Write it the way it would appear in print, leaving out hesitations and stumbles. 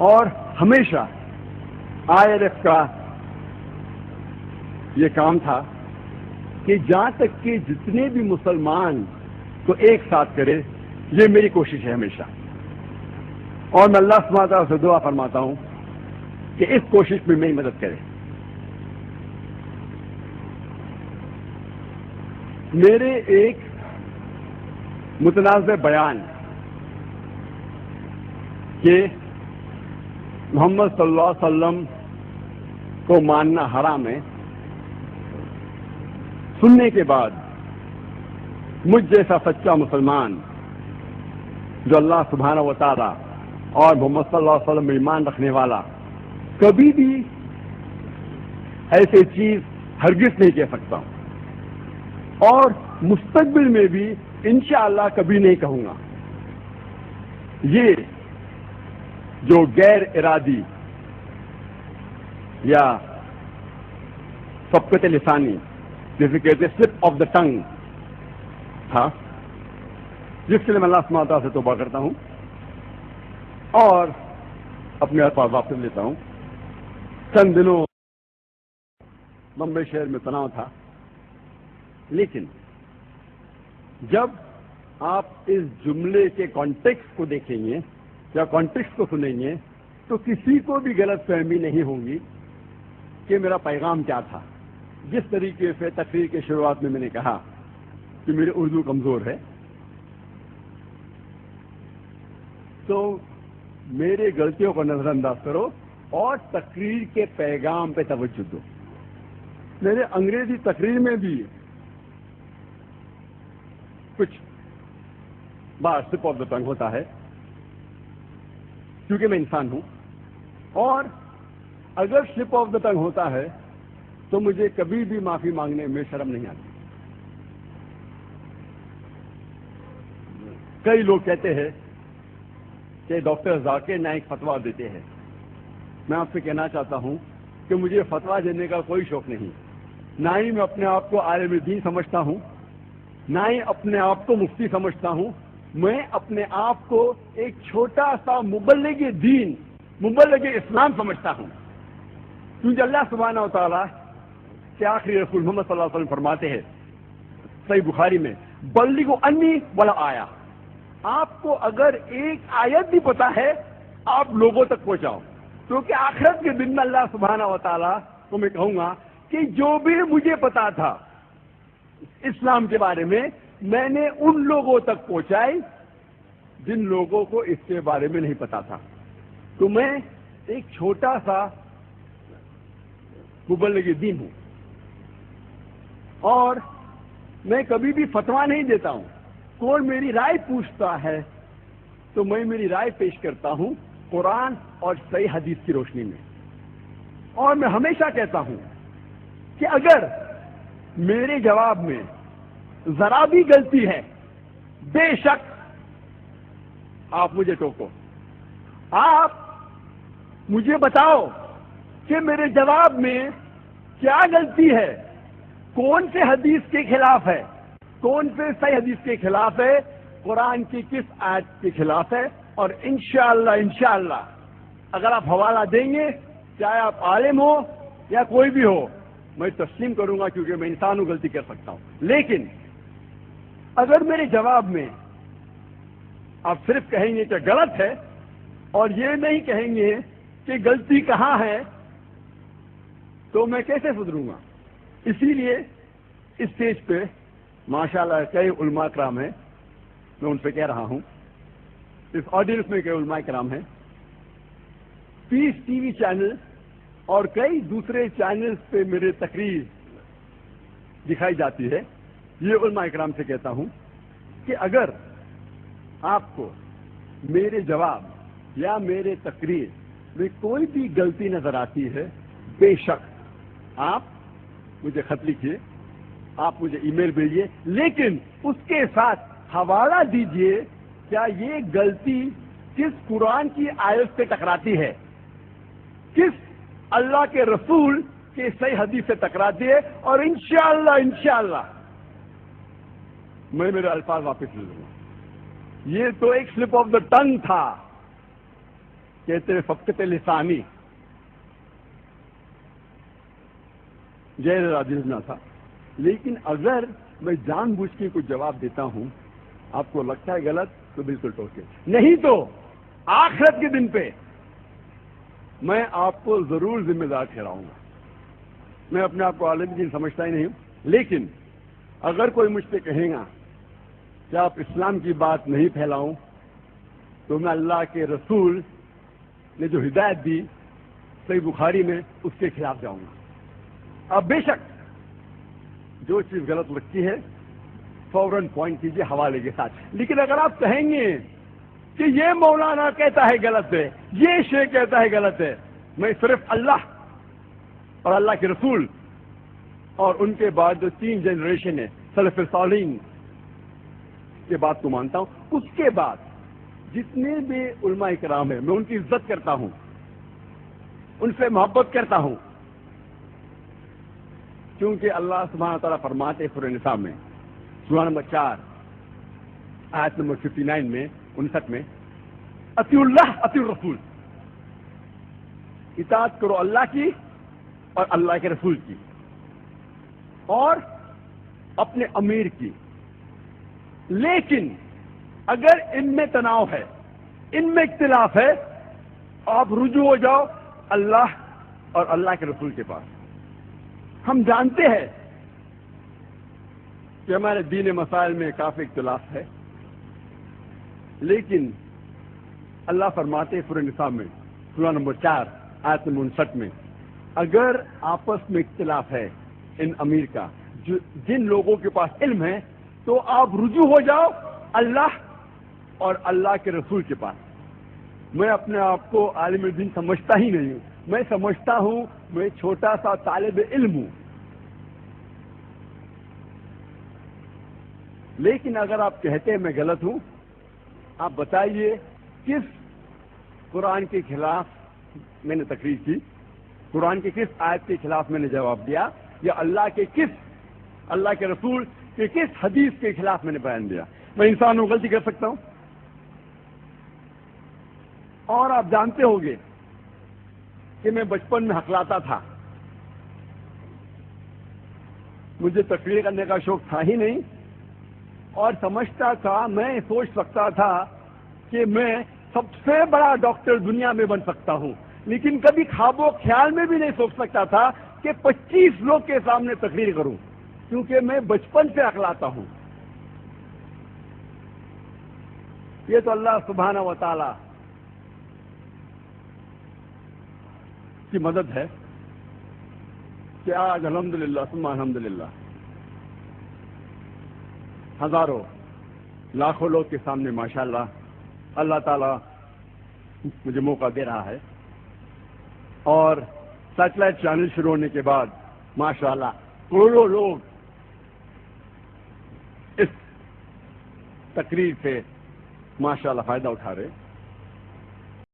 اور ہمیشہ IRF کا یہ کام تھا کہ جہاں تک کہ جتنے بھی مسلمان کو ایک ساتھ کرے، یہ میری کوشش ہے ہمیشہ، اور میں اللہ سبحانہ تعالیٰ سے دعا فرماتا ہوں کہ اس کوشش میں میری مدد کرے۔ میرے ایک متنازع بیان کہ محمد صلی اللہ علیہ وسلم کو ماننا حرام ہے، سننے کے بعد مجھ جیسا سچا مسلمان جو اللہ سبحانہ و تعالیٰ اور محمد صلی اللہ علیہ وسلم میں ایمان رکھنے والا کبھی بھی ایسی چیز ہرگز نہیں کہہ سکتا ہوں، اور مستقبل میں بھی انشاءاللہ کبھی نہیں کہوں گا۔ یہ جو غیر ارادی یا سبقت لسانی جیسے کہتے سلپ آف دا ٹنگ تھا، جس کے لیے میں اللہ سبحانہ تعالیٰ سے توبہ کرتا ہوں اور اپنے الفاظ واپس لیتا ہوں۔ چند دنوں بمبئی شہر میں تناؤ تھا، لیکن جب آپ اس جملے کے کانٹیکسٹ کو دیکھیں گے یا کانٹیکسٹ کو سنیں گے تو کسی کو بھی غلط فہمی نہیں ہوگی کہ میرا پیغام کیا تھا۔ جس طریقے سے تقریر کے شروعات میں نے کہا کہ میری اردو کمزور ہے، تو میرے غلطیوں کو نظر انداز کرو اور تقریر کے پیغام پہ توجہ دو۔ میرے انگریزی تقریر میں بھی کچھ بار سلپ آف دا ٹنگ ہوتا ہے، کیونکہ میں انسان ہوں، اور اگر سلپ آف دا ٹنگ ہوتا ہے تو مجھے کبھی بھی معافی مانگنے میں شرم نہیں آتی۔ کئی لوگ کہتے ہیں کہ ڈاکٹر ذاکر نائک فتویٰ دیتے ہیں۔ میں آپ سے کہنا چاہتا ہوں کہ مجھے فتویٰ دینے کا کوئی شوق نہیں، نہ ہی میں اپنے آپ کو عالم دین سمجھتا ہوں، نہ ہی اپنے آپ کو مفتی سمجھتا ہوں۔ میں اپنے آپ کو ایک چھوٹا سا مبلغ دین، مبلغ اسلام سمجھتا ہوں، کیونکہ اللہ سبحانہ و تعالیٰ کے آخری رسول محمد صلی اللہ علیہ وسلم فرماتے ہیں صحیح بخاری میں، بلغوا انی ولا آیا، آپ کو اگر ایک آیت بھی پتا ہے آپ لوگوں تک پہنچاؤ، کیونکہ آخرت کے دن میں اللہ سبحانہ و تعالیٰ کو میں کہوں گا کہ جو بھی مجھے پتا تھا اسلام کے بارے میں نے ان لوگوں تک پہنچائی جن لوگوں کو اس کے بارے میں نہیں پتا تھا۔ تو میں ایک چھوٹا سا مبلغ دین ہوں، اور میں کبھی بھی فتویٰ نہیں دیتا ہوں۔ کوئی میری رائے پوچھتا ہے تو میں میری رائے پیش کرتا ہوں قرآن اور صحیح حدیث کی روشنی میں، اور میں ہمیشہ کہتا ہوں کہ اگر میرے جواب میں ذرا بھی غلطی ہے، بے شک آپ مجھے ٹوکو، آپ مجھے بتاؤ کہ میرے جواب میں کیا غلطی ہے، کون سے حدیث کے خلاف ہے، کون سے صحیح حدیث کے خلاف ہے، قرآن کی کس آیت کے خلاف ہے، اور انشاءاللہ اگر آپ حوالہ دیں گے، چاہے آپ عالم ہو یا کوئی بھی ہو، میں تسلیم کروں گا، کیونکہ میں انسان ہوں، غلطی کر سکتا ہوں۔ لیکن اگر میرے جواب میں آپ صرف کہیں گے کہ غلط ہے اور یہ نہیں کہیں گے کہ غلطی کہاں ہے، تو میں کیسے سدھروں گا؟ اسی لیے اس اسٹیج پہ ماشاءاللہ کئی علماء کرام ہیں، میں ان سے کہہ رہا ہوں، اس آڈینس میں کئی علماء کرام ہیں، پیس ٹی وی چینل اور کئی دوسرے چینلز پہ میرے تقریر دکھائی جاتی ہے۔ یہ علماء کرام سے کہتا ہوں کہ اگر آپ کو میرے جواب یا میرے تقریر میں کوئی بھی غلطی نظر آتی ہے، بے شک آپ مجھے خط لکھیے، آپ مجھے ای میل بھیجیے، لیکن اس کے ساتھ حوالہ دیجیے کیا یہ غلطی کس قرآن کی آیت سے ٹکراتی ہے، کس اللہ کے رسول کے صحیح حدیث سے ٹکراتی ہے، اور انشاءاللہ میں میرے الفاظ واپس لے لوں گا۔ یہ تو ایک سلپ آف دا ٹنگ تھا، کہ تیرے فقط لسانی غیر عاجز نہ تھا، لیکن اگر میں جان بوجھ کے کوئی جواب دیتا ہوں آپ کو لگتا ہے غلط تو بالکل ٹوکے، نہیں تو آخرت کے دن پہ میں آپ کو ضرور ذمہ دار ٹھہراؤں گا۔ میں اپنے آپ کو عالم دین سمجھتا ہی نہیں ہوں، لیکن اگر کوئی مجھ سے کہے گا کہ آپ اسلام کی بات نہیں پھیلاؤں تو میں اللہ کے رسول نے جو ہدایت دی صحیح بخاری میں اس کے خلاف جاؤں گا۔ اب بے شک جو چیز غلط لگتی ہے فوراً پوائنٹ کیجیے حوالے کے ساتھ، لیکن اگر آپ کہیں گے کہ یہ مولانا کہتا ہے غلط ہے، یہ شیخ کہتا ہے غلط ہے، میں صرف اللہ اور اللہ کے رسول اور ان کے بعد جو 3 جنریشن ہے سلف صالحین کے بات کو مانتا ہوں، اس کے بعد جتنے بھی علماء کرام ہیں میں ان کی عزت کرتا ہوں، ان سے محبت کرتا ہوں، کیونکہ اللہ سبحانہ تعالیٰ فرماتے سورہ نساء میں سورہ نمبر 4 آیت نمبر 59 میں 59 میں اطیعوا اللہ اطیعوا الرسول، اطاعت کرو اللہ کی اور اللہ کے رسول کی اور اپنے امیر کی، لیکن اگر ان میں تناؤ ہے، ان میں اختلاف ہے، آپ رجوع ہو جاؤ اللہ اور اللہ کے رسول کے پاس۔ ہم جانتے ہیں کہ ہمارے دین مسائل میں کافی اختلاف ہے، لیکن اللہ فرماتے سورہ نساء میں سورہ نمبر 4 آیت نمبر 59 میں اگر آپس میں اختلاف ہے ان امیر کا، جن لوگوں کے پاس علم ہے، تو آپ رجوع ہو جاؤ اللہ اور اللہ کے رسول کے پاس۔ میں اپنے آپ کو عالم دین سمجھتا ہی نہیں ہوں، میں سمجھتا ہوں میں چھوٹا سا طالب علم ہوں، لیکن اگر آپ کہتے ہیں میں غلط ہوں، آپ بتائیے کس قرآن کے خلاف میں نے تقریر کی، قرآن کی کس آیت کے خلاف میں نے جواب دیا، یا اللہ کے رسول کے کس حدیث کے خلاف میں نے بیان دیا۔ میں انسان ہوں، غلطی کر سکتا ہوں، اور آپ جانتے ہوں گے کہ میں بچپن میں ہکلاتا تھا، مجھے تقریر کرنے کا شوق تھا ہی نہیں، اور سمجھتا تھا، میں سوچ سکتا تھا کہ میں سب سے بڑا ڈاکٹر دنیا میں بن سکتا ہوں، لیکن کبھی خواب و خیال میں بھی نہیں سوچ سکتا تھا کہ 25 لوگ کے سامنے تقریر کروں، کیونکہ میں بچپن سے ہکلاتا ہوں۔ یہ تو اللہ سبحانہ و تعالی کی مدد ہے کہ آج الحمدللہ ثم الحمدللہ ہزاروں لاکھوں لوگ کے سامنے ماشاءاللہ اللہ تعالیٰ مجھے موقع دے رہا ہے، اور سیٹلائٹ چینل شروع ہونے کے بعد ماشاءاللہ کروڑوں لوگ اس تقریر سے ماشاءاللہ فائدہ اٹھا رہے۔